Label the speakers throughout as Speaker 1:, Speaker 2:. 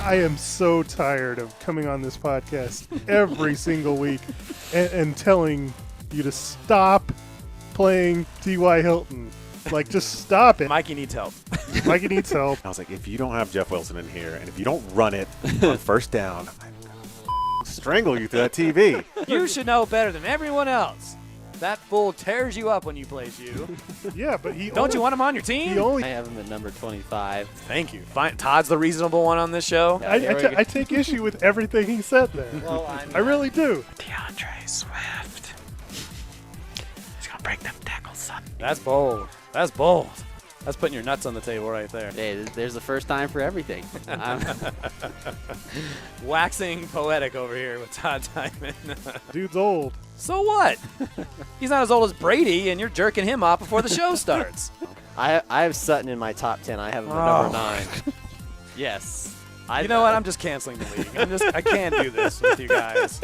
Speaker 1: I am so tired of coming on this podcast every single week and telling you to stop playing T.Y. Hilton. Like, just stop it.
Speaker 2: Mikey needs help.
Speaker 1: Mikey needs help.
Speaker 3: I was like, if you don't have Jeff Wilson in here, and if you don't run it on first down, I'm gonna strangle you through that TV.
Speaker 2: You should know better than everyone else. That fool tears you up when you plays you.
Speaker 1: Yeah, but he
Speaker 2: Don't you want him on your team?
Speaker 4: I have him at number 25.
Speaker 2: Thank you. Fine. Todd's the reasonable one on this show.
Speaker 1: I take issue with everything he said there.
Speaker 4: Well,
Speaker 1: I really do.
Speaker 3: DeAndre Swift. He's gonna break them tackles, son.
Speaker 2: That's bold. That's bold. That's putting your nuts on the table right there.
Speaker 4: Hey, there's the first time for everything.
Speaker 2: Waxing poetic over here with Todd Diamond.
Speaker 1: Dude's old.
Speaker 2: So what? He's not as old as Brady, and you're jerking him off before the show starts.
Speaker 5: I have Sutton in my top 10. I have him at number 9.
Speaker 4: Yes.
Speaker 2: You know what? I'm just canceling the league. I can't do this with you guys.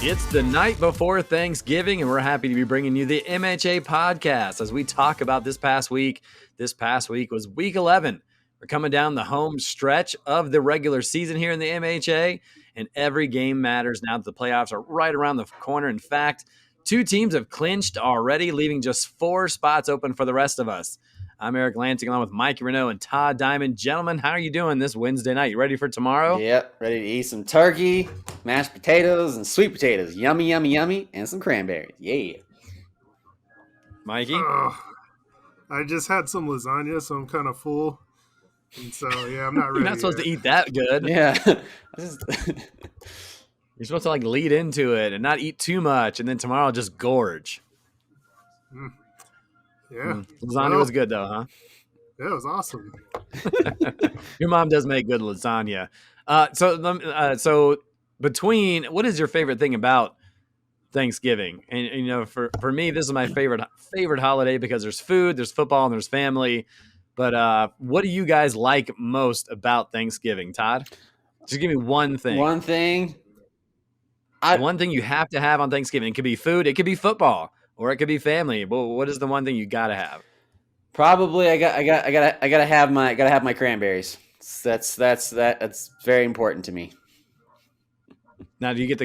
Speaker 2: It's the night before Thanksgiving, and we're happy to be bringing you the MHA podcast as we talk about this past week. This past week was week 11. We're coming down the home stretch of the regular season here in the MHA, and every game matters now that the playoffs are right around the corner. In fact, 2 teams have clinched already, leaving just 4 spots open for the rest of us. I'm Eric Lansing along with Mikey Renault and Todd Diamond. Gentlemen, how are you doing this Wednesday night? You ready for tomorrow?
Speaker 4: Yep, ready to eat some turkey, mashed potatoes, and sweet potatoes. Yummy, yummy, yummy, and some cranberries. Yeah.
Speaker 2: Mikey?
Speaker 1: I just had some lasagna, so I'm kind of full. And so, yeah, I'm not ready.
Speaker 2: You're not supposed to eat that good.
Speaker 4: Yeah.
Speaker 2: You're supposed to lead into it and not eat too much, and then tomorrow just gorge.
Speaker 1: Yeah.
Speaker 2: Lasagna was good though, huh?
Speaker 1: Yeah, it was awesome.
Speaker 2: Your mom does make good lasagna. So between, what is your favorite thing about Thanksgiving? And for me, this is my favorite holiday because there's food, there's football, and there's family. But what do you guys like most about Thanksgiving, Todd? Just give me one thing.
Speaker 4: One thing.
Speaker 2: One thing you have to have on Thanksgiving. It could be food, it could be football, or it could be family. But what is the one thing you gotta have?
Speaker 4: Gotta have my cranberries. That's very important to me.
Speaker 2: Now, do you get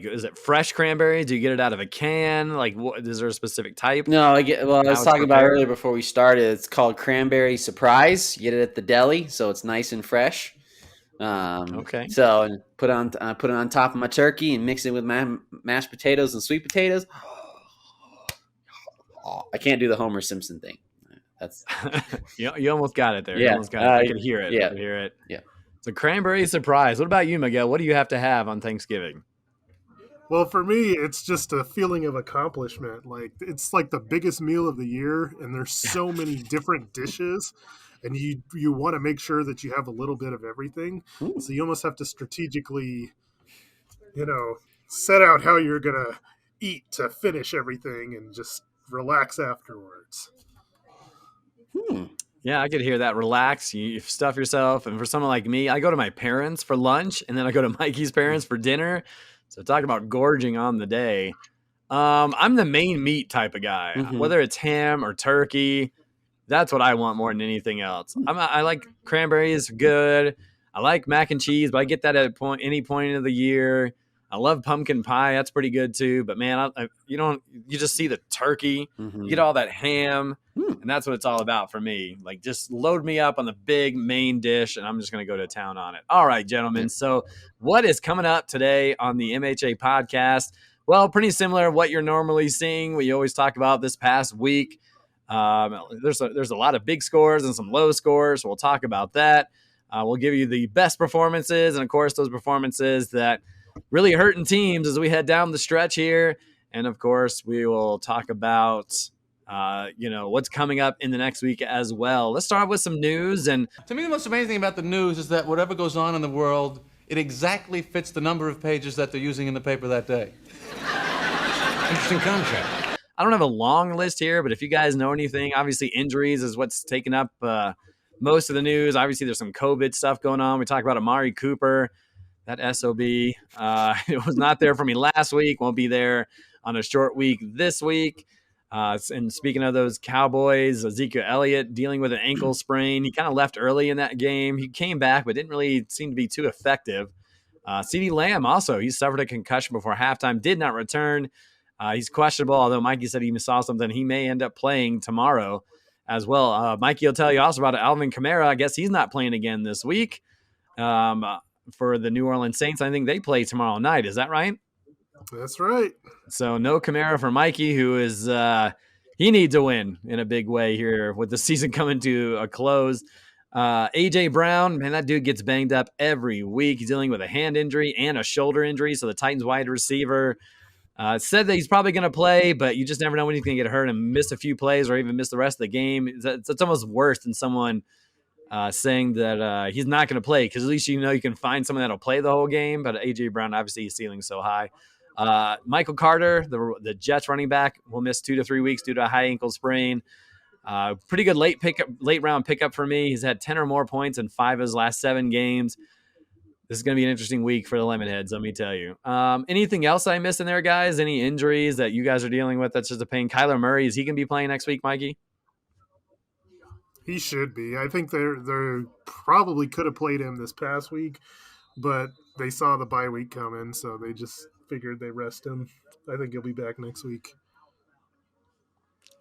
Speaker 2: is it fresh cranberry? Do you get it out of a can? Is there a specific type?
Speaker 4: No, I was talking about earlier before we started. It's called Cranberry Surprise. You get it at the deli, so it's nice and fresh.
Speaker 2: Okay.
Speaker 4: So and put it on top of my turkey and mix it with my mashed potatoes and sweet potatoes. I can't do the Homer Simpson thing. That's
Speaker 2: you almost got it there.
Speaker 4: Yeah.
Speaker 2: You almost got it. I can hear it.
Speaker 4: Yeah.
Speaker 2: I can hear it.
Speaker 4: Yeah.
Speaker 2: So Cranberry Surprise. What about you, Miguel? What do you have to have on Thanksgiving?
Speaker 1: Well, for me, it's just a feeling of accomplishment. It's like the biggest meal of the year, and there's so many different dishes, and you want to make sure that you have a little bit of everything.
Speaker 4: Ooh.
Speaker 1: So you almost have to strategically, set out how you're going to eat to finish everything and just relax afterwards.
Speaker 2: Yeah, I could hear that. Relax, you stuff yourself. And for someone like me, I go to my parents for lunch, and then I go to Mikey's parents for dinner. So talk about gorging on the day. I'm the main meat type of guy. Whether it's ham or turkey, that's what I want more than anything else. I like cranberries, good. I like mac and cheese, but I get that at any point of the year. I love pumpkin pie. That's pretty good too. But man, you just see the turkey, you get all that ham, and that's what it's all about for me. Just load me up on the big main dish, and I'm just going to go to town on it. All right, gentlemen. So what is coming up today on the MHA podcast? Well, pretty similar to what you're normally seeing. We always talk about this past week. There's a lot of big scores and some low scores. So we'll talk about that. We'll give you the best performances, and of course, those performances that really hurting teams as we head down the stretch here. And of course, we will talk about, what's coming up in the next week as well. Let's start with some news. And
Speaker 6: to me, the most amazing thing about the news is that whatever goes on in the world, it exactly fits the number of pages that they're using in the paper that day. Interesting concept.
Speaker 2: I don't have a long list here, but if you guys know anything, obviously injuries is what's taken up most of the news. Obviously, there's some COVID stuff going on. We talked about Amari Cooper. That SOB, it was not there for me last week. Won't be there on a short week this week. And speaking of those Cowboys, Ezekiel Elliott dealing with an ankle sprain. He kind of left early in that game. He came back, but didn't really seem to be too effective. CeeDee Lamb also, he suffered a concussion before halftime, did not return. He's questionable, although Mikey said he saw something. He may end up playing tomorrow as well. Mikey will tell you also about Alvin Kamara. I guess he's not playing again this week for the New Orleans Saints. I think they play tomorrow night. Is that right?
Speaker 1: That's right.
Speaker 2: So no Kamara for Mikey, who is he needs a win in a big way here with the season coming to a close. AJ Brown, man, that dude gets banged up every week. He's dealing with a hand injury and a shoulder injury. So the Titans wide receiver said that he's probably going to play, but you just never know when he's going to get hurt and miss a few plays or even miss the rest of the game. It's almost worse than someone saying that he's not going to play, because at least you know you can find someone that'll play the whole game. But AJ Brown, obviously, his ceiling's so high. Michael Carter, the Jets running back, will miss 2 to 3 weeks due to a high ankle sprain. Pretty good late round pickup for me. He's had 10 or more points in 5 of his last 7 games. This is going to be an interesting week for the Lemonheads, let me tell you. Anything else I missed in there, guys? Any injuries that you guys are dealing with that's just a pain? Kyler Murray, is he going to be playing next week, Mikey?
Speaker 1: He should be. I think they probably could have played him this past week, but they saw the bye week coming, so they just figured they rest him. I think he'll be back next week.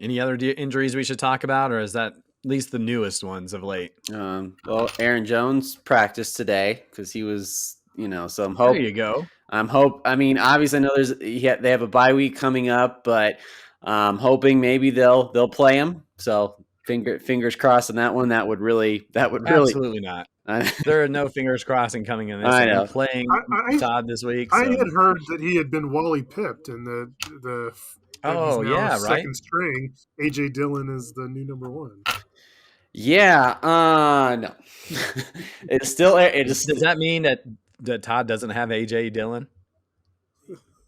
Speaker 2: Any other injuries we should talk about, or is that at least the newest ones of late?
Speaker 4: Well, Aaron Jones practiced today because he was, so I'm hoping.
Speaker 2: There you go.
Speaker 4: I mean, obviously, I know they have a bye week coming up, but I'm hoping maybe they'll play him. So fingers crossed on that one. That would really
Speaker 2: Absolutely not. There are no fingers crossing coming in this.
Speaker 4: I know.
Speaker 2: Playing Todd this week.
Speaker 1: I had heard that he had been Wally pipped, and the
Speaker 2: oh yeah, right.
Speaker 1: Second string. AJ Dillon is the new number 1.
Speaker 4: Yeah. No. It's still.
Speaker 2: Does that mean that Todd doesn't have AJ Dillon?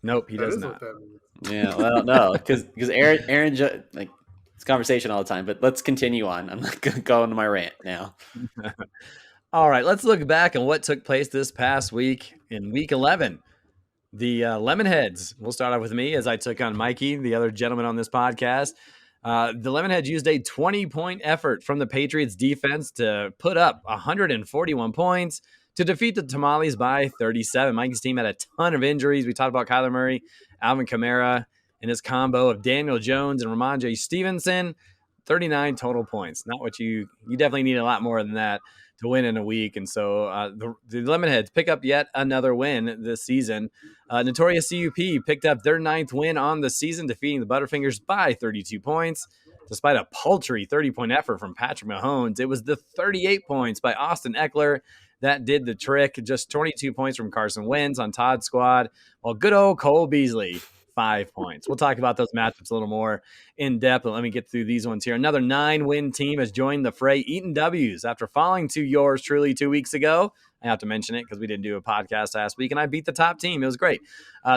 Speaker 2: Nope, he does not.
Speaker 4: Yeah. Well, no, because Aaron like. It's conversation all the time, but let's continue on. I'm not going to go into my rant now.
Speaker 2: All right, let's look back on what took place this past week in Week 11. The Lemonheads, we'll start off with me as I took on Mikey, the other gentleman on this podcast. The Lemonheads used a 20-point effort from the Patriots defense to put up 141 points to defeat the Tamales by 37. Mikey's team had a ton of injuries. We talked about Kyler Murray, Alvin Kamara, and his combo of Daniel Jones and Ramondre Stevenson. 39 total points. Not what you definitely need a lot more than that to win in a week. And so the Lemonheads pick up yet another win this season. Notorious CUP picked up their 9th win on the season, defeating the Butterfingers by 32 points. Despite a paltry 30-point effort from Patrick Mahomes, it was the 38 points by Austin Ekeler that did the trick. Just 22 points from Carson Wentz on Todd's squad, while good old Cole Beasley, 5 points. We'll talk about those matchups a little more in depth, but let me get through these ones here. Another 9-win team has joined the fray, eating W's after falling to yours truly 2 weeks ago. I have to mention it because we didn't do a podcast last week, and I beat the top team. It was great.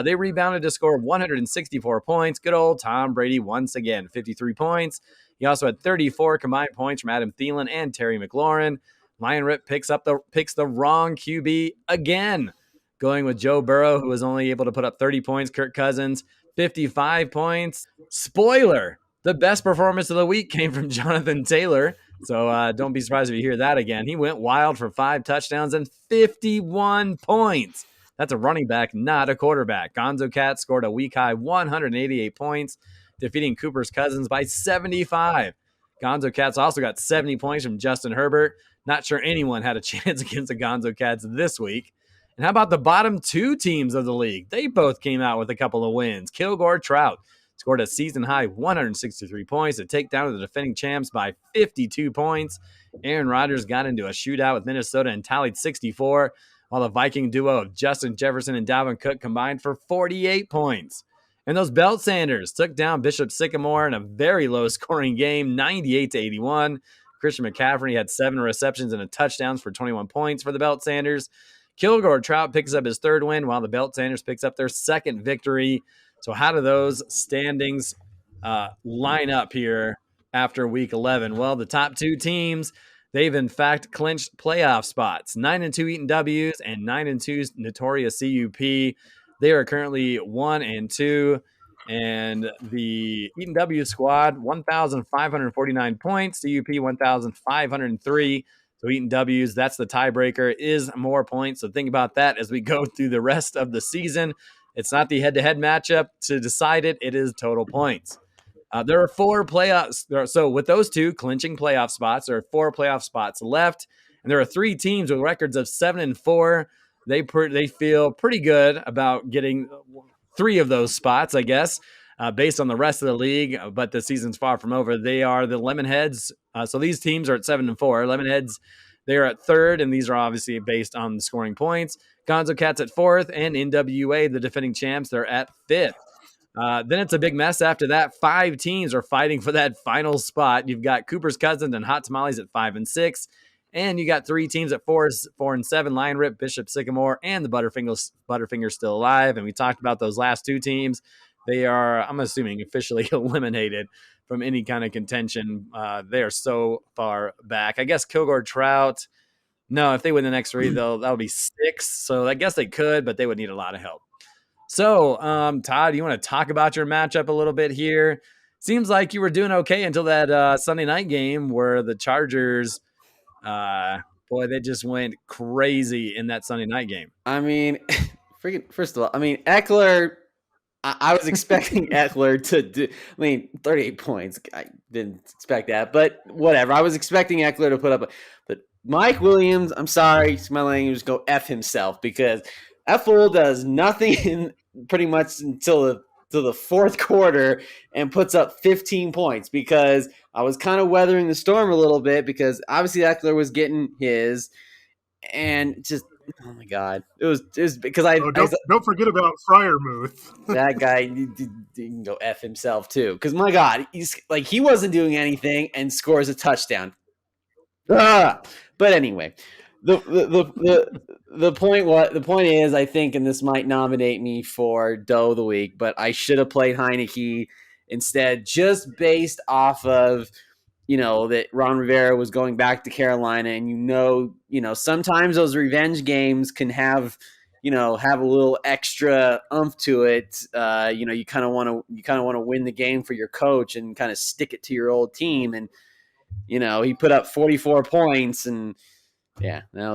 Speaker 2: They rebounded to score 164 points. Good old Tom Brady once again, 53 points. He also had 34 combined points from Adam Thielen and Terry McLaurin. Lion Rip picks the wrong QB again, going with Joe Burrow, who was only able to put up 30 points. Kirk Cousins, 55 points. Spoiler, the best performance of the week came from Jonathan Taylor. So don't be surprised if you hear that again. He went wild for 5 touchdowns and 51 points. That's a running back, not a quarterback. Gonzo Cat scored a week-high 188 points, defeating Cooper's Cousins by 75. Gonzo Cats also got 70 points from Justin Herbert. Not sure anyone had a chance against the Gonzo Cats this week. And how about the bottom 2 teams of the league? They both came out with a couple of wins. Kilgore Trout scored a season-high 163 points to take down the defending champs by 52 points. Aaron Rodgers got into a shootout with Minnesota and tallied 64, while the Viking duo of Justin Jefferson and Dalvin Cook combined for 48 points. And those Belt Sanders took down Bishop Sycamore in a very low-scoring game, 98-81. Christian McCaffrey had 7 receptions and a touchdown for 21 points for the Belt Sanders. Kilgore Trout picks up his 3rd win, while the Belt Sanders picks up their 2nd victory. So how do those standings line up here after Week 11? Well, the top 2 teams, they've in fact clinched playoff spots. 9-2 Eaton W's and 9-2 Notorious CUP. They are currently 1-2. And the Eaton W squad, 1,549 points. CUP, 1,503. So Eaton W's, that's the tiebreaker, is more points. So think about that as we go through the rest of the season. It's not the head-to-head matchup to decide it. It is total points. There are 4 playoffs. So with those 2 clinching playoff spots, there are 4 playoff spots left. And there are 3 teams with records of 7-4. They feel pretty good about getting 3 of those spots, I guess, based on the rest of the league. But the season's far from over. They are the Lemonheads. So these teams are at 7-4. Lemonheads, they are at 3rd, and these are obviously based on the scoring points. Gonzo Cats at 4th, and NWA, the defending champs, they're at 5th. Then it's a big mess after that. 5 teams are fighting for that final spot. You've got Cooper's Cousins and Hot Tamales at 5 and 6. And you got 3 teams at 4 and 7, Lion Rip, Bishop Sycamore, and the Butterfingers still alive. And we talked about those last 2 teams. They are, I'm assuming, officially eliminated from any kind of contention. They are so far back. I guess Kilgore Trout, no, if they win the next 3, that would be 6. So I guess they could, but they would need a lot of help. So, Todd, you want to talk about your matchup a little bit here? Seems like you were doing okay until that Sunday night game where the Chargers, boy, they just went crazy in that Sunday night game.
Speaker 4: I mean, first of all, Ekeler, I was expecting Ekeler to do, 38 points. I didn't expect that, but whatever. I was expecting Ekeler to put up, but Mike Williams, I'm sorry, my language, go F himself, because F-Fool does nothing pretty much until the 4th quarter and puts up 15 points, because I was kind of weathering the storm a little bit, because obviously Ekeler was getting his, and just, oh my God, it was because
Speaker 1: don't forget about Fryermuth.
Speaker 4: That guy he can go F himself too, because my God, he wasn't doing anything and scores a touchdown. But anyway, the point is, I think, and this might nominate me for Doe of the Week, but I should have played Heineke instead, just based off of, that Ron Rivera was going back to Carolina, and sometimes those revenge games can have a little extra oomph to it. You kind of want to win the game for your coach and kind of stick it to your old team, and he put up 44 points, and yeah, that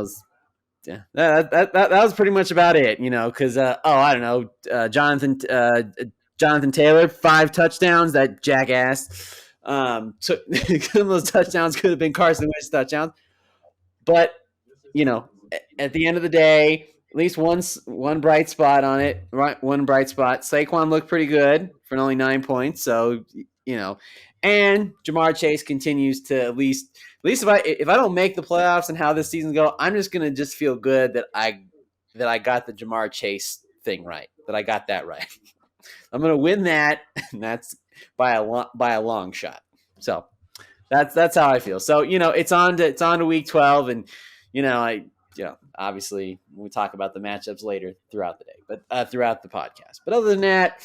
Speaker 4: was pretty much about it, because I don't know, Jonathan Taylor, 5 touchdowns, that jackass. Took those touchdowns could have been Carson Wentz touchdowns, but at the end of the day, at least one bright spot on it, right? One bright spot. Saquon looked pretty good for only 9 points, so and Jamar Chase continues to at least if I don't make the playoffs and how this season go, I'm just gonna feel good that I got the Jamar Chase thing right, that I got that right. I'm gonna win that, and that's by a long shot. So that's how I feel. So it's on to week 12, and obviously we'll talk about the matchups later throughout the day, but throughout the podcast. But other than that,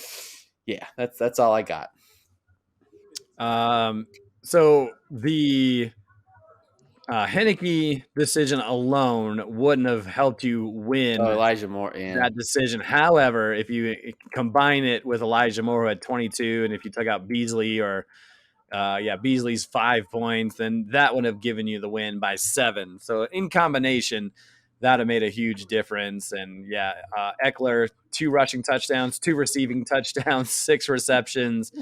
Speaker 4: yeah, that's all I got.
Speaker 2: So the Heineke decision alone wouldn't have helped you win
Speaker 4: Elijah Moore,
Speaker 2: that decision. However, if you combine it with Elijah Moore, who had 22, and if you took out Beasley Beasley's 5 points, then that would have given you the win by 7. So in combination, that have made a huge difference. And Ekeler, 2 rushing touchdowns, 2 receiving touchdowns, 6 receptions.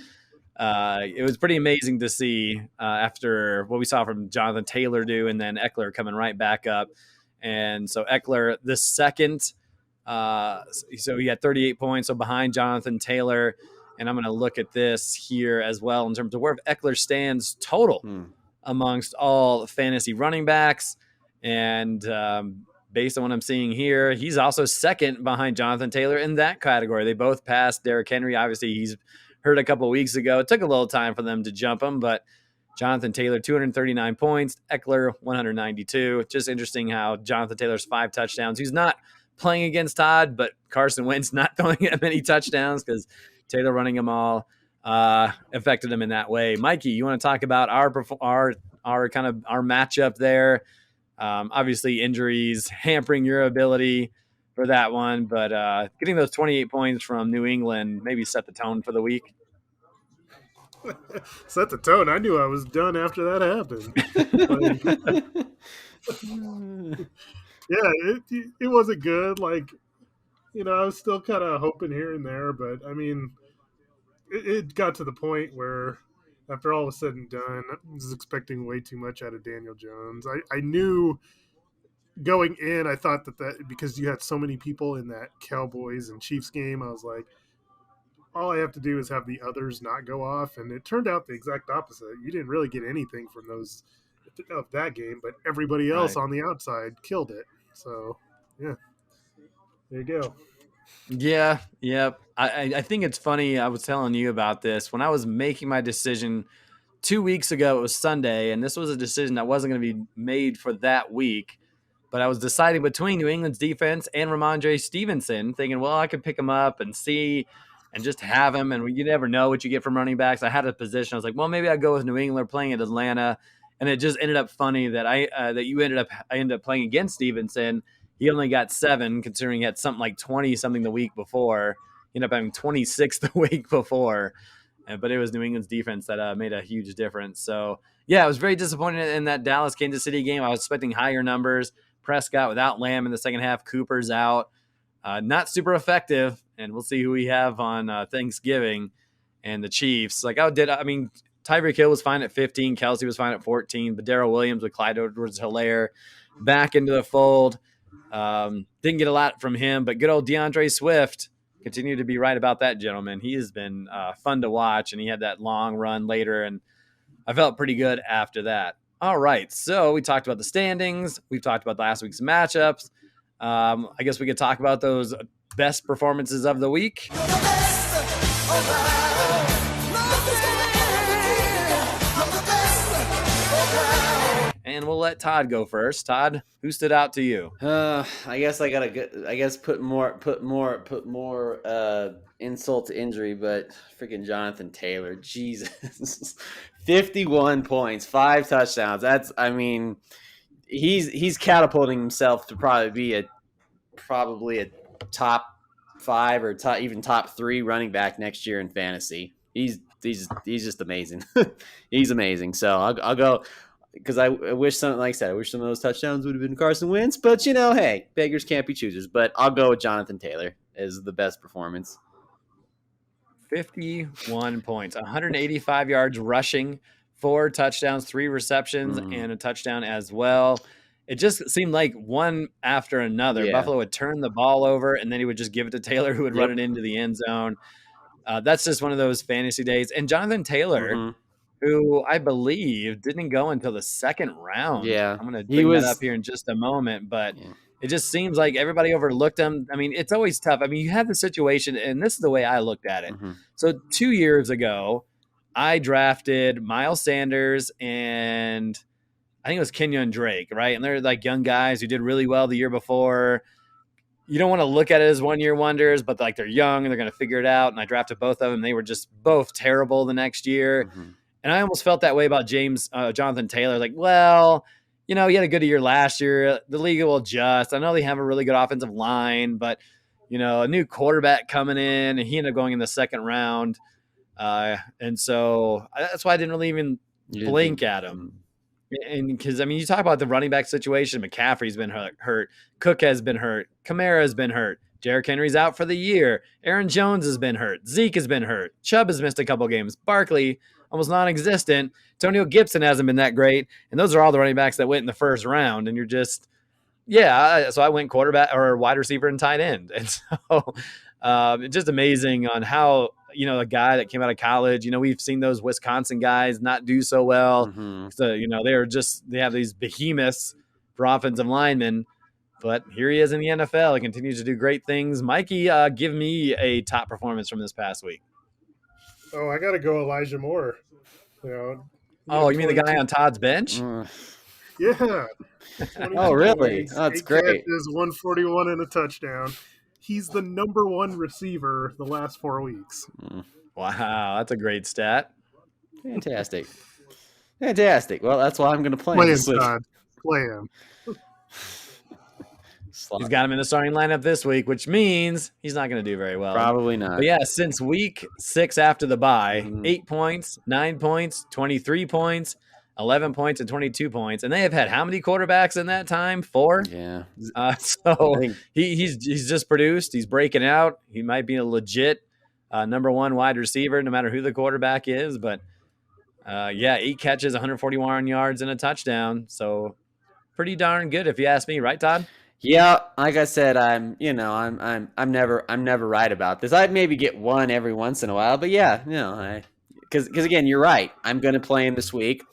Speaker 2: It was pretty amazing to see after what we saw from Jonathan Taylor do, and then Ekeler coming right back up. And so Ekeler, the second, so he had 38 points, so behind Jonathan Taylor. And I'm going to look at this here as well in terms of where Ekeler stands total amongst all fantasy running backs. And based on what I'm seeing here, he's also second behind Jonathan Taylor in that category. They both passed Derrick Henry. Obviously, he's hurt a couple of weeks ago. It took a little time for them to jump him, but Jonathan Taylor, 239 points, Ekeler, 192. Just interesting how Jonathan Taylor's 5 touchdowns. He's not playing against Todd, but Carson Wentz not throwing that many touchdowns because Taylor running them all affected him in that way. Mikey, you want to talk about our matchup there? Obviously, injuries hampering your ability for that one. But getting those 28 points from New England maybe set the tone for the week.
Speaker 1: Set the tone. I knew I was done after that happened. Like, yeah, it wasn't good. Like, I was still kind of hoping here and there, but I mean, it got to the point where after all was said and done, I was expecting way too much out of Daniel Jones. I knew going in, I thought that because you had so many people in that Cowboys and Chiefs game, I was like, all I have to do is have the others not go off, and it turned out the exact opposite. You didn't really get anything from those of that game, but everybody else
Speaker 2: Right.
Speaker 1: on the outside killed it. So, yeah, there you go.
Speaker 2: Yeah, yep. I think it's funny. I was telling you about this when I was making my decision 2 weeks ago. It was Sunday, and this was a decision that wasn't going to be made for that week. But I was deciding between New England's defense and Ramondre Stevenson, thinking, well, I could pick him up and see and just have him. And you never know what you get from running backs. I had a position. I was like, well, maybe I'd go with New England playing at Atlanta. And it just ended up funny that I ended up playing against Stevenson. He only got 7, considering he had something like 20 something the week before. He ended up having 26 the week before. But it was New England's defense that made a huge difference. So, yeah, I was very disappointed in that Dallas-Kansas City game. I was expecting higher numbers. Prescott without Lamb in the second half. Cooper's out. Not super effective. And we'll see who we have on Thanksgiving and the Chiefs. Tyreek Hill was fine at 15. Kelsey was fine at 14. But Darrell Williams with Clyde Edwards-Helaire back into the fold. Didn't get a lot from him, but good old DeAndre Swift continued to be right about that gentleman. He has been fun to watch, and he had that long run later, and I felt pretty good after that. All right, so we talked about the standings. We've talked about last week's matchups. I guess we could talk about those best performances of the week. And we'll let Todd go first. Todd, who stood out to you?
Speaker 4: I guess I gotta get. I guess put more insult to injury, but freaking Jonathan Taylor, Jesus, 51 points, 5 touchdowns. He's catapulting himself to probably be a top 5 or even top 3 running back next year in fantasy. He's just amazing. He's amazing. So I'll go. Because I wish some of those touchdowns would have been Carson Wentz, but hey, beggars can't be choosers. But I'll go with Jonathan Taylor as the best performance.
Speaker 2: 51 points, 185 yards rushing, 4 touchdowns, 3 receptions, and a touchdown as well. It just seemed like one after another.
Speaker 4: Yeah.
Speaker 2: Buffalo would turn the ball over, and then he would just give it to Taylor, who would run it into the end zone. That's just one of those fantasy days. And Jonathan Taylor, who I believe didn't go until the second round.
Speaker 4: Yeah.
Speaker 2: I'm going to bring that up here in just a moment, but it just seems like everybody overlooked him. I mean, it's always tough. I mean, you have the situation, and this is the way I looked at it. So 2 years ago, I drafted Miles Sanders and I think it was Kenyon Drake, right? And they're like young guys who did really well the year before. You don't want to look at it as one-year wonders, but like they're young and they're going to figure it out. And I drafted both of them. They were just both terrible the next year. And I almost felt that way about Jonathan Taylor. Like, well, he had a good year last year. The league will adjust. I know they have a really good offensive line, but, a new quarterback coming in, and he ended up going in the second round. And so that's why I didn't really even blink at him. And because, you talk about the running back situation. McCaffrey's been hurt. Cook has been hurt. Kamara has been hurt. Derrick Henry's out for the year. Aaron Jones has been hurt. Zeke has been hurt. Chubb has missed a couple games. Barkley, almost non-existent. Antonio Gibson hasn't been that great. And those are all the running backs that went in the first round. And you're just, so I went quarterback or wide receiver and tight end. And so it's just amazing on how, a guy that came out of college, we've seen those Wisconsin guys not do so well. So, they have these behemoths for offensive linemen. But here he is in the NFL. He continues to do great things. Mikey, give me a top performance from this past week.
Speaker 1: Oh, I got to go Elijah Moore.
Speaker 2: You mean the guy on Todd's bench?
Speaker 1: Yeah.
Speaker 4: Oh, really? Oh, that's great.
Speaker 1: Catches, 141 and a touchdown. He's the number 1 receiver the last 4 weeks.
Speaker 2: Wow, that's a great stat.
Speaker 4: Fantastic. Well, that's why I'm going to play
Speaker 1: him.
Speaker 4: this week.
Speaker 1: Play him.
Speaker 2: He's got him in the starting lineup this week, which means he's not going to do very well.
Speaker 4: Probably not.
Speaker 2: But yeah, since week 6 after the bye,
Speaker 4: Mhm.
Speaker 2: 8 points, 9 points, 23 points, 11 points, and 22 points. And they have had how many quarterbacks in that time? 4?
Speaker 4: Yeah.
Speaker 2: So
Speaker 4: I think-
Speaker 2: he's just produced. He's breaking out. He might be a legit number 1 wide receiver, no matter who the quarterback is. But 8 catches, 141 yards, and a touchdown. So pretty darn good, if you ask me, right, Todd?
Speaker 4: Yeah, like I said, I'm never right about this. I'd maybe get one every once in a while, but yeah, because again, you're right. I'm going to play him this week.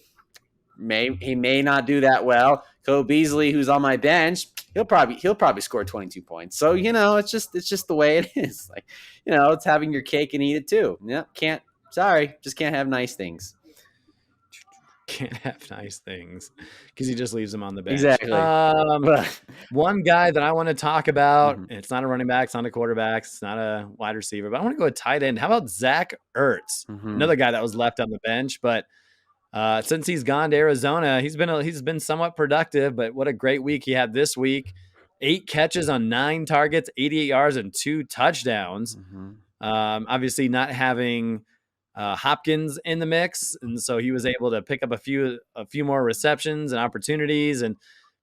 Speaker 4: He may not do that well. Cole Beasley, who's on my bench, he'll probably score 22 points. So it's just the way it is. Like it's having your cake and eat it too. Yeah, just can't have nice things.
Speaker 2: Can't have nice things because he just leaves them on the bench.
Speaker 4: Exactly.
Speaker 2: One guy that I want to talk about,
Speaker 4: Mhm.
Speaker 2: it's not a running back, it's not a quarterback, it's not a wide receiver, but I want to go with tight end. How about Zach Ertz?
Speaker 4: Mhm.
Speaker 2: Another guy that was left on the bench, but since he's gone to Arizona, he's been somewhat productive. But what a great week he had this week! 8 catches on 9 targets, 88 yards, and 2 touchdowns.
Speaker 4: Mhm.
Speaker 2: Obviously, not having Hopkins in the mix, and so he was able to pick up a few more receptions and opportunities. And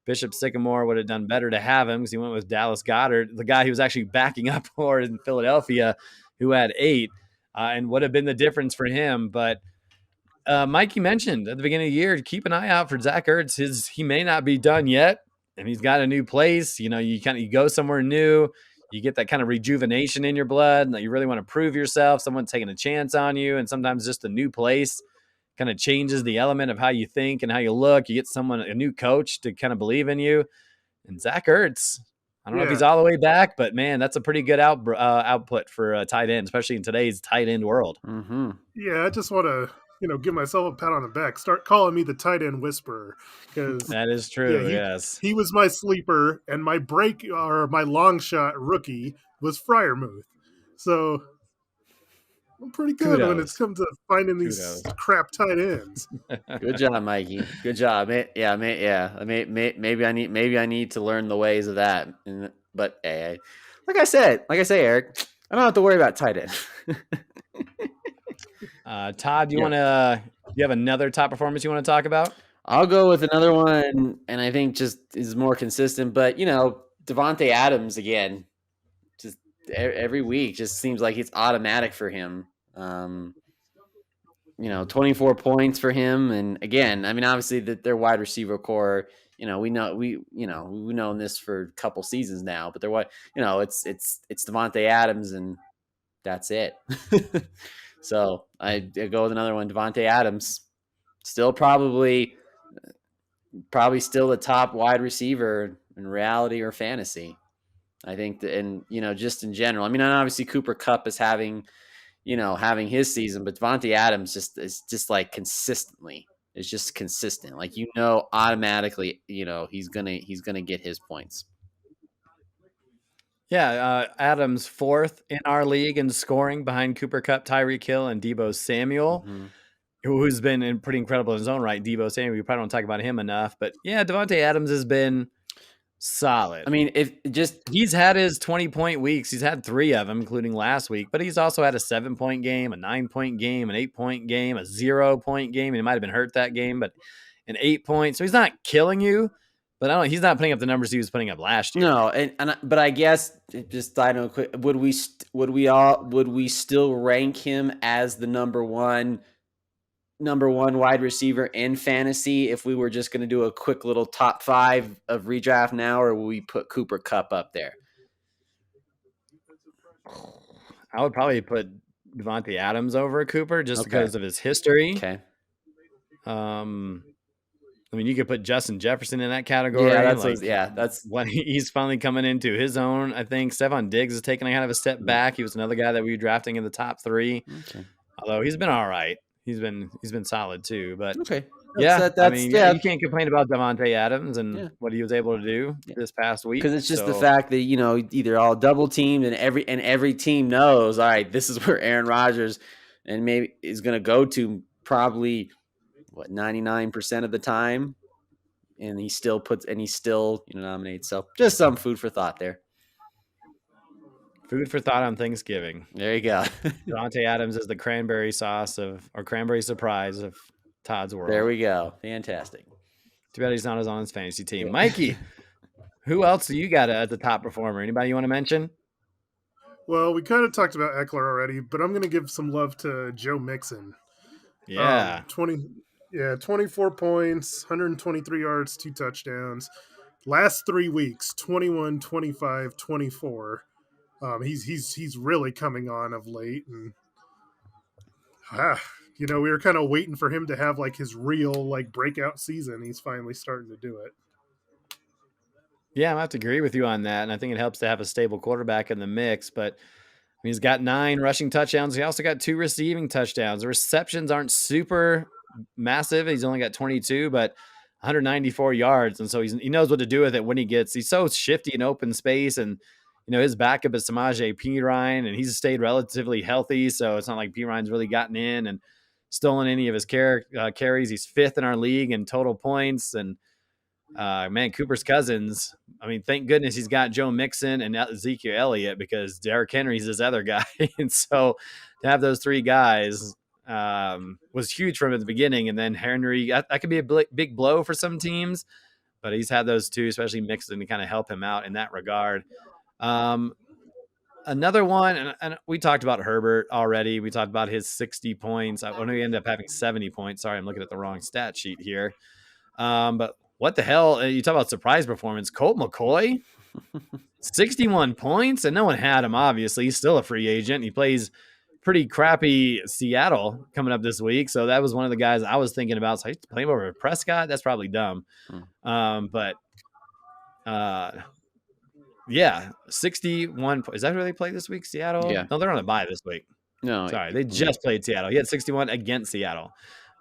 Speaker 2: Bishop Sycamore would have done better to have him because he went with Dallas Goedert, the guy he was actually backing up for in Philadelphia, who had 8, and would have been the difference for him. But Mikey mentioned at the beginning of the year, keep an eye out for Zach Ertz. He may not be done yet, and he's got a new place. You go somewhere new. You get that kind of rejuvenation in your blood, and you really want to prove yourself. Someone taking a chance on you, and sometimes just a new place kind of changes the element of how you think and how you look. You get a new coach to kind of believe in you. And Zach Ertz, I don't know if he's all the way back, but man, that's a pretty good output for a tight end, especially in today's tight end world.
Speaker 4: Mm-hmm.
Speaker 1: Yeah, I just want to give myself a pat on the back. Start calling me the tight end whisperer because
Speaker 2: That is true. Yes,
Speaker 1: he was my sleeper, and my my long shot rookie was Fryermuth. So I'm pretty good when it's come to finding these crap tight ends.
Speaker 4: Good job, Mikey. Good job. Yeah. Maybe I need to learn the ways of that. But hey, like I say, Eric, I don't have to worry about tight end.
Speaker 2: Todd, do you have another top performance you want to talk about?
Speaker 4: I'll go with another one, and I think just is more consistent. But Devontae Adams again, just every week just seems like it's automatic for him. 24 points for him, and again, I mean, obviously that their wide receiver core. We've known this for a couple seasons now, but it's Devontae Adams, and that's it. So I go with another one, Devontae Adams, still probably still the top wide receiver in reality or fantasy. I think that, and just in general. I mean, obviously Cooper Kupp is having his season, but Devontae Adams is just like consistently. It's just consistent. Like automatically, he's gonna get his points.
Speaker 2: Yeah, Adams 4th in our league in scoring behind Cooper Kupp, Tyreek Hill, and Deebo Samuel, who's been pretty incredible in his own right. Deebo Samuel, we probably don't talk about him enough, but yeah, Devontae Adams has been solid.
Speaker 4: I mean,
Speaker 2: he's had his 20-point weeks. He's had 3 of them, including last week, but he's also had a 7-point game, a 9-point game, an 8-point game, a 0-point game. He might have been hurt that game, but an 8-point. So he's not killing you. But he's not putting up the numbers he was putting up last year.
Speaker 4: No, but I guess just side note quick, would we still rank him as the number one wide receiver in fantasy if we were just going to do a quick little top 5 of redraft now, or will we put Cooper Kupp up there?
Speaker 2: I would probably put Devontae Adams over Cooper just because of his history.
Speaker 4: Okay.
Speaker 2: I mean, you could put Justin Jefferson in that category.
Speaker 4: Yeah, that's
Speaker 2: when he's finally coming into his own. I think Stephon Diggs is taking a kind of a step back. He was another guy that we were drafting in the top 3.
Speaker 4: Okay.
Speaker 2: Although he's been all right. He's been solid too. But
Speaker 4: okay.
Speaker 2: You can't complain about Devontae Adams and what he was able to do this past week.
Speaker 4: Because it's just the fact that either all double teamed and every team knows, all right, this is where Aaron Rodgers and maybe is going to go to probably 99% of the time. and he still nominates. So just some food for thought there.
Speaker 2: Food for thought on Thanksgiving.
Speaker 4: There you go.
Speaker 2: Davante Adams is the cranberry cranberry surprise of Todd's world.
Speaker 4: There we go. Fantastic.
Speaker 2: Too bad he's not on his fantasy team. Mikey, who else do you got as the top performer? Anybody you want to mention?
Speaker 1: Well, we kind of talked about Ekeler already, but I'm going to give some love to Joe Mixon.
Speaker 2: Yeah.
Speaker 1: 24 points, 123 yards, 2 touchdowns. Last 3 weeks, 21, 25, 24. He's really coming on of late, and we were kind of waiting for him to have like his real like breakout season. He's finally starting to do it.
Speaker 2: Yeah, I have to agree with you on that, and I think it helps to have a stable quarterback in the mix. But he's got 9 rushing touchdowns. He also got 2 receiving touchdowns. The receptions aren't super massive. He's only got 22, but 194 yards, and so he knows what to do with it when he gets. He's so shifty in open space, and his backup is Samaje Perine, and he's stayed relatively healthy, so it's not like Perine's really gotten in and stolen any of his carries. He's 5th in our league in total points, and Cooper's cousins. I mean, thank goodness he's got Joe Mixon and Ezekiel Elliott, because Derrick Henry's his other guy, and so to have those 3 guys was huge from at the beginning. And then Henry, that could be a big blow for some teams, but he's had those 2, especially Mixon, to kind of help him out in that regard. Another one, and we talked about Herbert already. We talked about his 60 points. I know he ended up having 70 points. Sorry, I'm looking at the wrong stat sheet here. But what the hell? You talk about surprise performance. Colt McCoy, 61 points, and no one had him, obviously. He's still a free agent. He plays pretty crappy Seattle coming up this week. So that was one of the guys I was thinking about. So I used to play him over Prescott. That's probably dumb. Yeah, 61. Is that who they play this week? Seattle?
Speaker 4: Yeah.
Speaker 2: No, they're on a bye this week.
Speaker 4: No.
Speaker 2: Sorry, they just played Seattle. He had 61 against Seattle.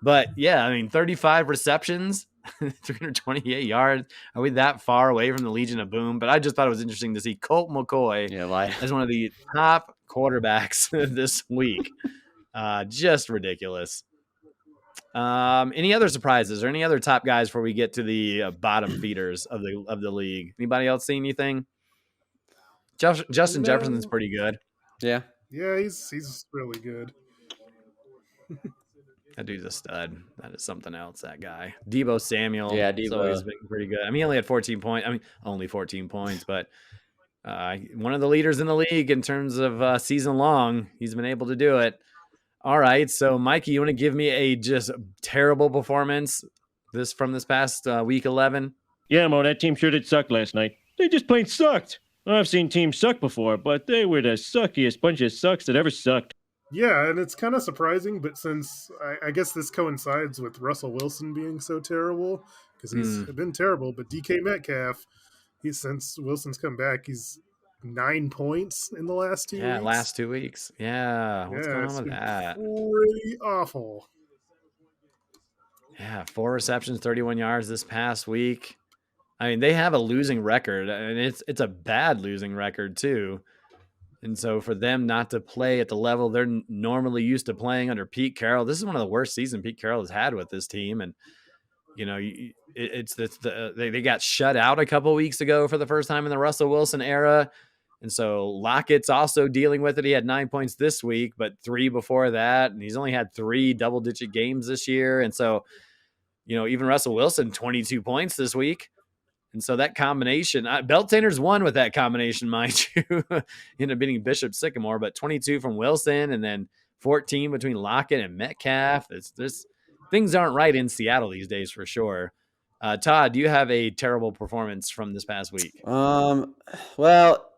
Speaker 2: But yeah, I mean, 35 receptions, 328 yards. Are we that far away from the Legion of Boom? But I just thought it was interesting to see Colt McCoy as one of the top quarterbacks this week. Just ridiculous. Any other surprises or any other top guys before we get to the bottom feeders of the league? Anybody else see anything? Justin Jefferson's pretty good.
Speaker 4: Yeah.
Speaker 1: Yeah, he's really good.
Speaker 2: That dude's a stud. That is something else, that guy. Deebo Samuel.
Speaker 4: Yeah,
Speaker 2: He's
Speaker 4: Deebo.
Speaker 2: always been pretty good. I mean, he only had 14 points. I mean, only 14 points, but one of the leaders in the league in terms of season long. He's been able to do it. All right. So, Mikey, you want to give me a just terrible performance from this past week 11?
Speaker 7: Yeah, Mo, that team sure did suck last night. They just plain sucked. I've seen teams suck before, but they were the suckiest bunch of sucks that ever sucked.
Speaker 1: Yeah, and it's kind of surprising, but since I guess this coincides with Russell Wilson being so terrible, because he's been terrible, but DK Metcalf, since Wilson's come back, he's 9 points in the last 2 weeks.
Speaker 2: Yeah, last 2 weeks. Yeah, what's going on with that?
Speaker 1: Pretty awful.
Speaker 2: Yeah, 4 receptions, 31 yards this past week. I mean, they have a losing record, and it's a bad losing record too. And so for them not to play at the level they're normally used to playing under Pete Carroll, this is one of the worst seasons Pete Carroll has had with this team. And they got shut out a couple weeks ago for the first time in the Russell Wilson era. And so Lockett's also dealing with it. He had 9 points this week, but 3 before that. And he's only had 3 double-digit games this year. And so, even Russell Wilson, 22 points this week. And so that combination, Beltaner's won with that combination, mind you. Ended up beating Bishop Sycamore, but 22 from Wilson and then 14 between Lockett and Metcalf. Things aren't right in Seattle these days for sure. Todd, do you have a terrible performance from this past week?
Speaker 4: Well,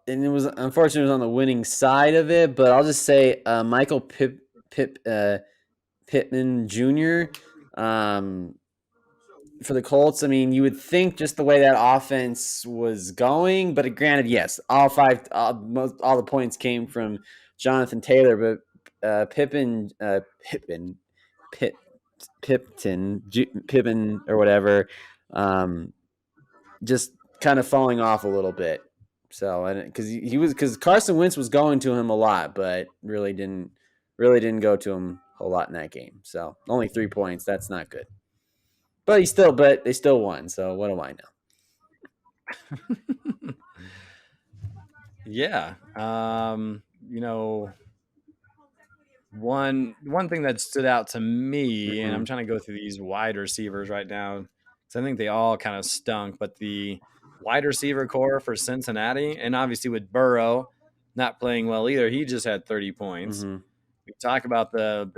Speaker 4: and it was unfortunately it was on the winning side of it, but I'll just say Michael Pittman Jr. For the Colts. I mean, you would think just the way that offense was going, but granted, yes, all the points came from Jonathan Taylor, but Pippin or whatever, just kind of falling off a little bit. So, because Carson Wentz was going to him a lot, but really didn't go to him a whole lot in that game. So only 3 points. That's not good. But they still won. So what do I know?
Speaker 2: Yeah. One thing that stood out to me, and I'm trying to go through these wide receivers right now, because I think they all kind of stunk, but the wide receiver core for Cincinnati, and obviously with Burrow not playing well either, he just had 30 points. We talk about the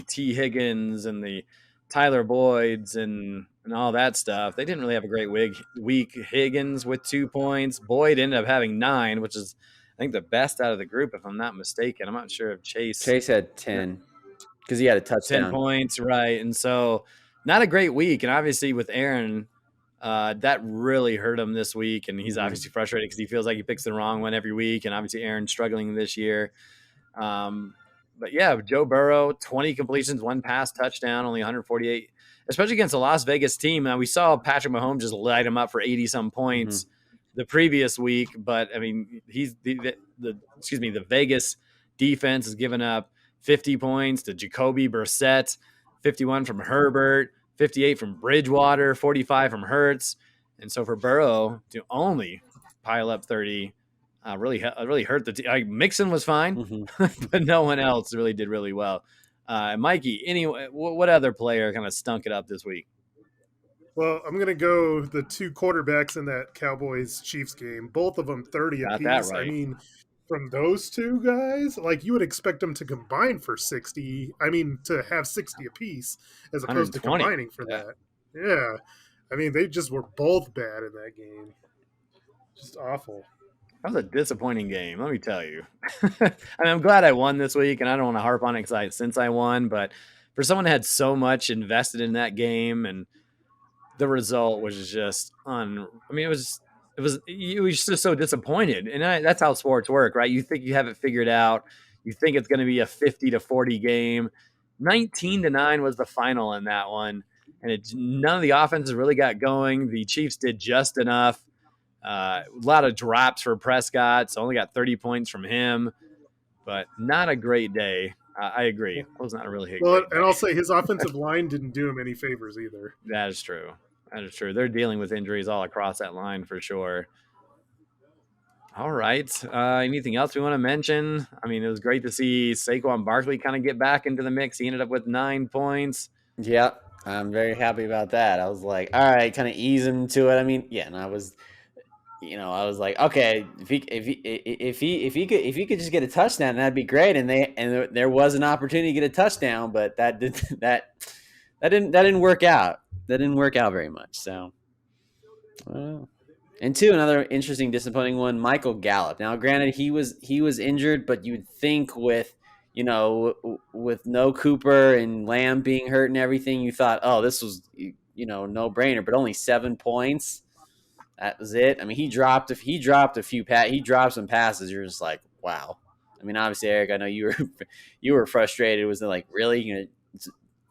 Speaker 2: T. Higgins and the Tyler Boyds and all that stuff. They didn't really have a great week. Higgins with 2 points. Boyd ended up having 9, which is I think the best out of the group, if I'm not mistaken. I'm not sure if Chase
Speaker 4: had 10 because he had a
Speaker 2: 10
Speaker 4: touchdown.
Speaker 2: points, right? And so not a great week. And obviously with Aaron, that really hurt him this week. And he's obviously frustrated because he feels like he picks the wrong one every week. And obviously Aaron's struggling this year. But yeah, Joe Burrow, 20 completions, 1 pass touchdown, only 148, especially against a Las Vegas team. We saw Patrick Mahomes just light him up for 80-some points the previous week. But, I mean, he's the Vegas defense has given up 50 points to Jacoby Brissett, 51 from Herbert, 58 from Bridgewater, 45 from Hurts. And so for Burrow to only pile up 30 really hurt the team. Mixon was fine, but no one else really did really well. Mikey, anyway, what other player kind of stunk it up this week?
Speaker 1: Well, I'm going to go the 2 quarterbacks in that Cowboys-Chiefs game. Both of them 30
Speaker 2: Got
Speaker 1: apiece.
Speaker 2: that right.
Speaker 1: I mean, from those 2 guys, like you would expect them to combine for 60. I mean, to have 60 apiece as opposed to
Speaker 2: 120.
Speaker 1: combining for that. Yeah. I mean, they just were both bad in that game. Just awful.
Speaker 2: That was a disappointing game, let me tell you. I mean, I'm glad I won this week, and I don't want to harp on it since I won, but for someone that had so much invested in that game, and the result was just it was just so disappointed. And that's how sports work, right? You think you have it figured out. You think it's going to be a 50-40 game. 19-9 was the final in that one, and none of the offenses really got going. The Chiefs did just enough. A lot of drops for Prescott, so only got 30 points from him, but not a great day. I agree. It was not a really great day.
Speaker 1: And I'll say his offensive line didn't do him any favors either.
Speaker 2: That is true. They're dealing with injuries all across that line for sure. All right. Anything else we want to mention? I mean, it was great to see Saquon Barkley kind of get back into the mix. He ended up with 9 points.
Speaker 4: Yeah, I'm very happy about that. I was like, all right, kind of ease him to it. I mean, yeah, and I was like, okay, if he could just get a touchdown, that'd be great. And there was an opportunity to get a touchdown, but that didn't work out. That didn't work out very much. So, and 2, another interesting, disappointing one, Michael Gallup. Now, granted, he was injured, but you'd think with no Cooper and Lamb being hurt and everything, you thought, oh, this was no brainer. But only 7 points. That was it. I mean, he dropped some passes. You're just like, wow. I mean, obviously, Eric, I know you were frustrated. Was it like, really, you're gonna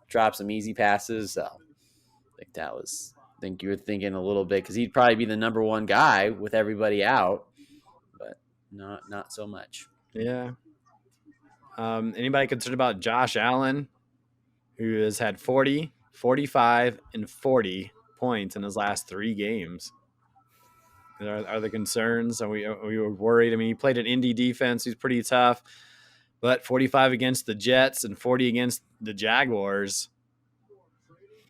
Speaker 4: drop some easy passes? So I think you were thinking a little bit because he'd probably be the number 1 guy with everybody out, but not so much.
Speaker 2: Yeah. Anybody concerned about Josh Allen, who has had 40, 45, and 40 points in his last 3 games? Are there concerns? Are we worried? I mean, he played an Indy defense. He's pretty tough, but 45 against the Jets and 40 against the Jaguars.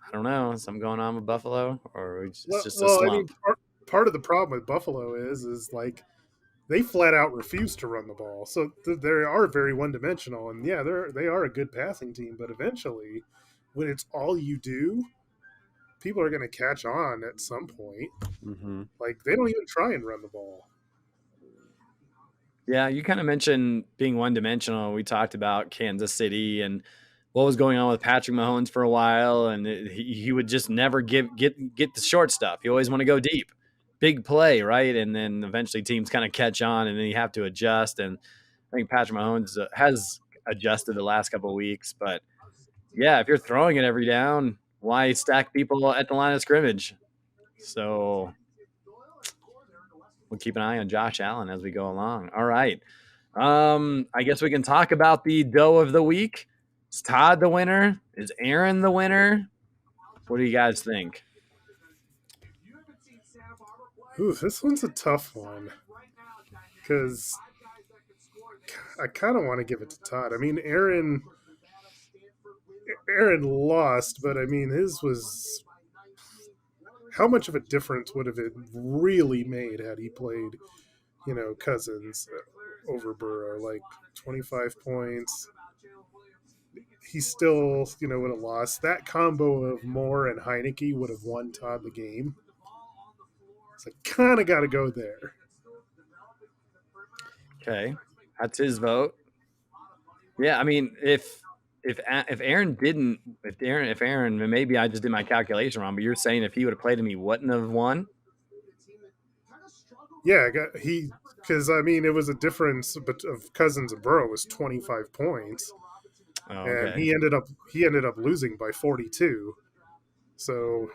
Speaker 2: I don't know. Something going on with Buffalo, or it's just a slump?
Speaker 1: I mean, part of the problem with Buffalo is like they flat out refuse to run the ball. So they are very one-dimensional, and yeah, they are a good passing team. But eventually, when it's all you do, people are going to catch on at some point. Like they don't even try and run the ball.
Speaker 2: Yeah, you kind of mentioned being one-dimensional. We talked about Kansas City and what was going on with Patrick Mahomes for a while, and he would just never get the short stuff. He always want to go deep, big play, right? And then eventually teams kind of catch on, and then you have to adjust. And I think Patrick Mahomes has adjusted the last couple of weeks. But yeah, if you're throwing it every down, why stack people at the line of scrimmage? So we'll keep an eye on Josh Allen as we go along. All right. I guess we can talk about the doe of the week. Is Todd the winner? Is Aaron the winner? What do you guys think?
Speaker 1: Ooh, this one's a tough one because I kind of want to give it to Todd. I mean, Aaron lost, but I mean, his was how much of a difference would have it really made had he played, Cousins over Burrow, like 25 points. He still, would have lost. That combo of Moore and Heineke would have won Todd the game. So kind of got to go there.
Speaker 2: Okay, that's his vote. Yeah, I mean, if Aaron didn't, if Aaron, maybe I just did my calculation wrong, but you're saying if he would have played him, he wouldn't have won.
Speaker 1: Yeah, because I mean, it was a difference of Cousins and Burrow was 25 points, and
Speaker 2: Okay.
Speaker 1: he ended up losing by 42. So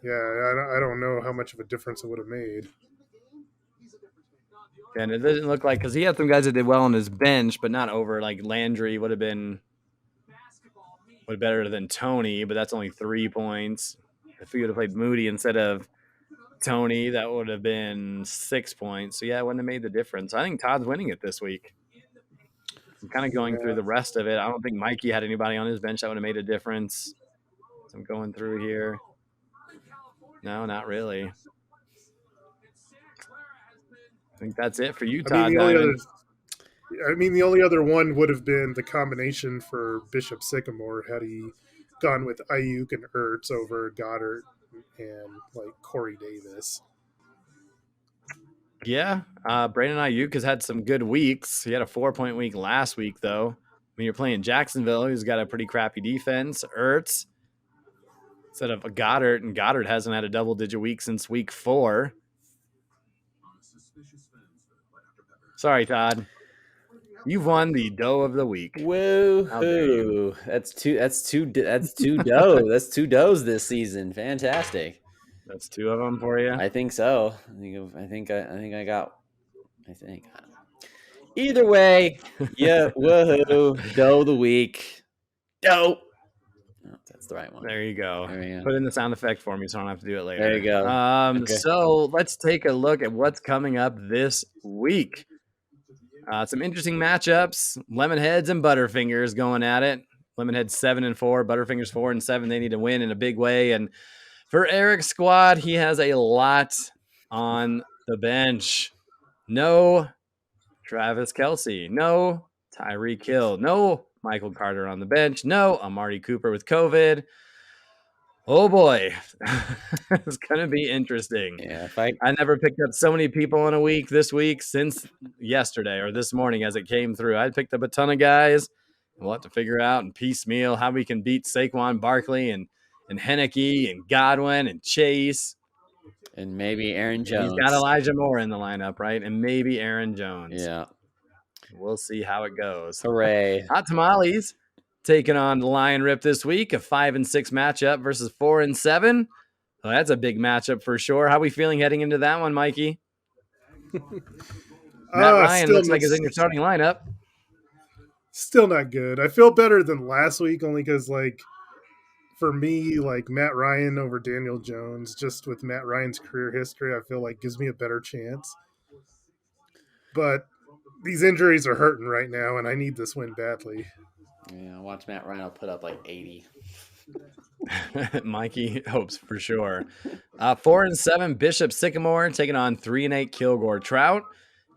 Speaker 1: yeah, I don't know how much of a difference it would have made.
Speaker 2: And it doesn't look like, because he had some guys that did well on his bench, but not over. Like Landry would have been better than Tony, but that's only 3 points. If he would have played Moody instead of Tony, that would have been 6 points. So yeah, it wouldn't have made the difference. I think Todd's winning it this week. I'm kind of going through the rest of it. I don't think Mikey had anybody on his bench that would have made a difference. So I'm going through here. No, not really. I think that's it for you, Todd.
Speaker 1: The only other one would have been the combination for Bishop Sycamore had he gone with Ayuk and Ertz over Goddard and like Corey Davis.
Speaker 2: Yeah, Brandon Ayuk has had some good weeks. He had a 4-point week last week, though. I mean, you're playing Jacksonville, who's got a pretty crappy defense. Ertz instead of Goddard, and Goddard hasn't had a double-digit week since week 4. Sorry, Todd. You've won the dough of the week.
Speaker 4: Woohoo! That's two dough. That's 2 doughs this season. Fantastic.
Speaker 2: That's 2 of them for you.
Speaker 4: I think so. I think. Either way, yeah. Woohoo! Dough of the week. Dough. Oh, that's the right one.
Speaker 2: There you go.
Speaker 4: There we go.
Speaker 2: Put in the sound effect for me so I don't have to do it later.
Speaker 4: There you go. Okay.
Speaker 2: So let's take a look at what's coming up this week. Some interesting matchups. Lemonheads and Butterfingers going at it. Lemonheads 7-4, Butterfingers 4-7. They need to win in a big way. And for Eric's squad, he has a lot on the bench. No Travis Kelce. No Tyreek Hill. No Michael Carter on the bench. No Amari Cooper with COVID. Oh boy, it's going to be interesting.
Speaker 4: Yeah,
Speaker 2: I never picked up so many people in a week this week since yesterday or this morning as it came through. I picked up a ton of guys. We'll have to figure out and piecemeal how we can beat Saquon Barkley and Henneke and Godwin and Chase.
Speaker 4: And maybe Aaron Jones.
Speaker 2: He's got Elijah Moore in the lineup, right? And maybe Aaron Jones.
Speaker 4: Yeah.
Speaker 2: We'll see how it goes.
Speaker 4: Hooray.
Speaker 2: Hot Tamales taking on the Lion Rip this week, a 5-6 matchup versus 4-7. Well, that's a big matchup for sure. How are we feeling heading into that one, Mikey? Matt Ryan looks like he's in your starting lineup.
Speaker 1: Still not good. I feel better than last week only because, like, for me, like Matt Ryan over Daniel Jones, just with Matt Ryan's career history, I feel like gives me a better chance. But these injuries are hurting right now, and I need this win badly.
Speaker 4: Yeah, watch Matt Ryan. I'll put up like 80.
Speaker 2: Mikey hopes for sure. 4-7 Bishop Sycamore taking on 3-8 Kilgore Trout.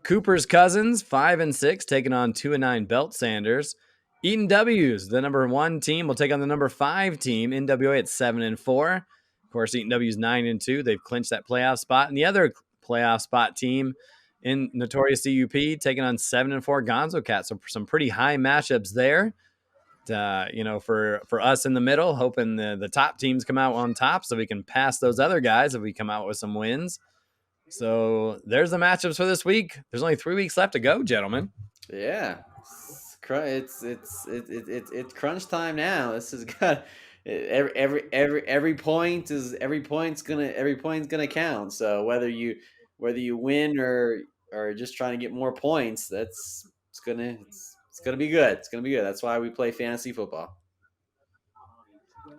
Speaker 2: Cooper's Cousins 5-6 taking on 2-9 Belt Sanders. Eaton W's the number 1 team will take on the number 5 team. NWA at 7-4. Of course, Eaton W's 9-2. They've clinched that playoff spot, and the other playoff spot team in Notorious CUP taking on 7-4 Gonzo Cat. So some pretty high matchups there. For us in the middle, hoping the top teams come out on top so we can pass those other guys if we come out with some wins. So there's the matchups for this week. There's only 3 weeks left to go, gentlemen.
Speaker 4: Yeah, it's crunch time now. This is got every point's gonna count. So whether you win or just trying to get more points, it's gonna be good. It's gonna be good. That's why we play fantasy football.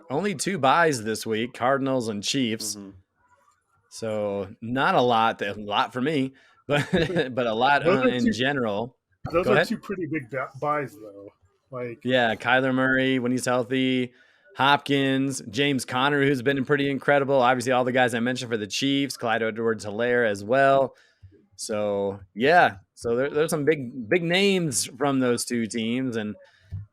Speaker 2: only 2 buys this week, Cardinals and Chiefs.
Speaker 4: Mhm.
Speaker 2: So not a lot for me, but but a lot
Speaker 1: Those are
Speaker 2: in
Speaker 1: two.
Speaker 2: general.
Speaker 1: Those
Speaker 2: Go
Speaker 1: are
Speaker 2: ahead.
Speaker 1: two pretty big buys, though. Like,
Speaker 2: Yeah, Kyler Murray when he's healthy, Hopkins, James Conner, who's been pretty incredible. Obviously, all the guys I mentioned for the Chiefs, Clyde Edwards-Helaire as well. So yeah, so there's some big names from those two teams, and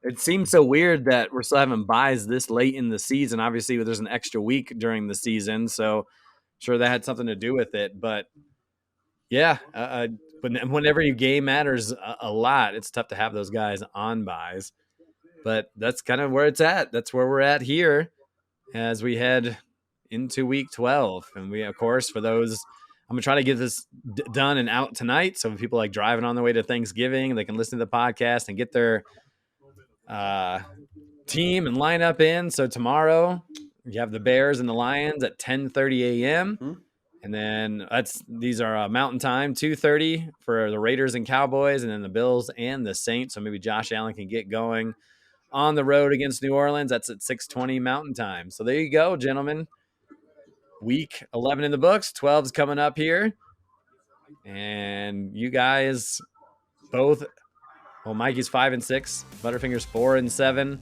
Speaker 2: it seems so weird that we're still having buys this late in the season. Obviously, there's an extra week during the season, so sure that had something to do with it. But yeah, whenever your game matters a lot, it's tough to have those guys on buys. But that's kind of where it's at. That's where we're at here as we head into week 12. And we, of course, for those, I'm going to try to get this done and out tonight. So people like driving on their way to Thanksgiving, they can listen to the podcast and get their team and lineup in. So tomorrow you have the Bears and the Lions at 10:30 a.m.
Speaker 4: Mhm.
Speaker 2: And then these are Mountain Time, 2:30 for the Raiders and Cowboys, and then the Bills and the Saints. So maybe Josh Allen can get going on the road against New Orleans. That's at 6:20 Mountain Time. So there you go, gentlemen. Week 11 in the books. 12's coming up here. And you guys both, well, Mikey's 5-6, Butterfinger's 4-7.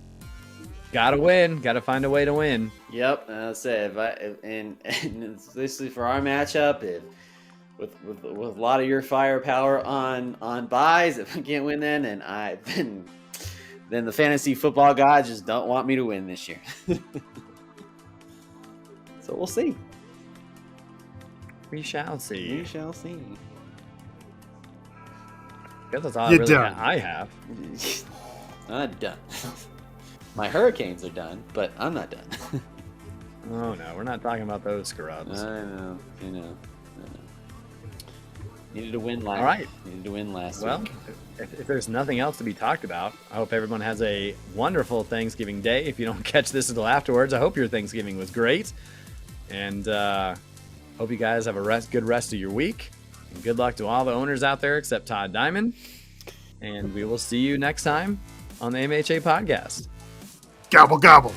Speaker 2: Gotta win. Gotta find a way to win.
Speaker 4: Yep, that's it. And especially for our matchup, with a lot of your firepower on buys, if I can't win, then the fantasy football gods just don't want me to win this year. So we'll see.
Speaker 2: We shall see.
Speaker 4: We shall see.
Speaker 2: I guess that's all
Speaker 1: You're
Speaker 2: really
Speaker 1: done.
Speaker 2: I have.
Speaker 4: I'm done. My Hurricanes are done, but I'm not done.
Speaker 2: Oh no, we're not talking about those scrubs.
Speaker 4: I know. Needed to win last.
Speaker 2: All right.
Speaker 4: Needed to win last
Speaker 2: Well,
Speaker 4: week.
Speaker 2: if there's nothing else to be talked about, I hope everyone has a wonderful Thanksgiving day. If you don't catch this until afterwards, I hope your Thanksgiving was great. And hope you guys have a good rest of your week. And good luck to all the owners out there except Todd Diamond. And we will see you next time on the MHA podcast.
Speaker 1: gobble, gobble.